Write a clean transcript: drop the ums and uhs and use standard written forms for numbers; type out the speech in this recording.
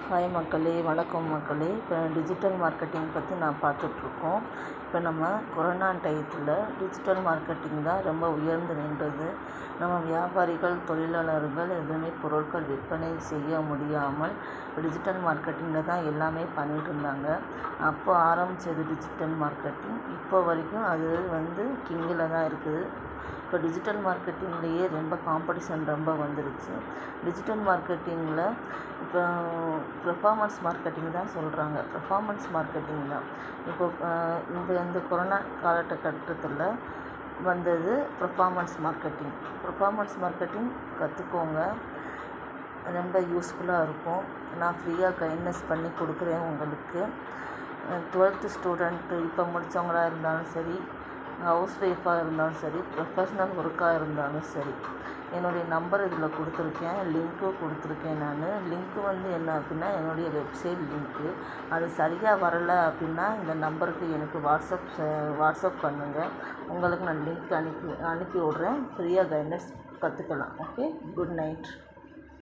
Hi மக்களே, வணக்கம் மக்களே. இப்போ டிஜிட்டல் மார்க்கெட்டிங் பற்றி நான் பார்த்துட்ருக்கோம். இப்போ நம்ம கொரோனா டயத்தில் டிஜிட்டல் மார்க்கெட்டிங் தான் ரொம்ப உயர்ந்து நின்றது. நம்ம வியாபாரிகள், தொழிலாளர்கள் எதுவுமே பொருட்கள் விற்பனை செய்ய முடியாமல் டிஜிட்டல் மார்க்கெட்டிங்கில் தான் எல்லாமே பண்ணிகிட்டு இருந்தாங்க. அப்போ ஆரம்பித்தது டிஜிட்டல் மார்க்கெட்டிங். இப்போ வரைக்கும் அது கிங்கில் தான் இருக்குது. இப்போ டிஜிட்டல் மார்க்கெட்டிங்லேயே ரொம்ப காம்படிஷன் ரொம்ப வந்துருச்சு. டிஜிட்டல் மார்க்கெட்டிங்கில் இப்போ பெர்ஃபார்மன்ஸ் மார்க்கெட்டிங் தான் சொல்கிறாங்க. பெர்ஃபார்மன்ஸ் மார்க்கெட்டிங் தான் இப்போ இந்த கொரோனா காலகட்டத்தில் வந்தது. பெர்ஃபார்மன்ஸ் மார்க்கெட்டிங் கற்றுக்கோங்க, ரொம்ப யூஸ்ஃபுல்லாக இருக்கும். நான் ஃப்ரீயாக கைட்னஸ் பண்ணி கொடுக்குறேன் உங்களுக்கு. 12th ஸ்டூடெண்ட்டு இப்போ முடித்தவங்களாக இருந்தாலும் சரி, ஹவுஸ் ஒய்ஃபாக இருந்தாலும் சரி, ப்ரொஃபஷ்னல் ஒர்க்காக இருந்தாலும் சரி, என்னுடைய நம்பர் இதில் கொடுத்துருக்கேன், லிங்க்கும் கொடுத்துருக்கேன். நான் லிங்க்கு என்ன அப்படின்னா என்னுடைய வெப்சைட் லிங்க்கு. அது சரியாக வரலை அப்படின்னா இந்த நம்பருக்கு எனக்கு வாட்ஸ்அப் பண்ணுங்கள். உங்களுக்கு நான் லிங்க் அனுப்பி விட்றேன். ஃப்ரீயாக கைட்னஸ் கற்றுக்கலாம். Okay, good night.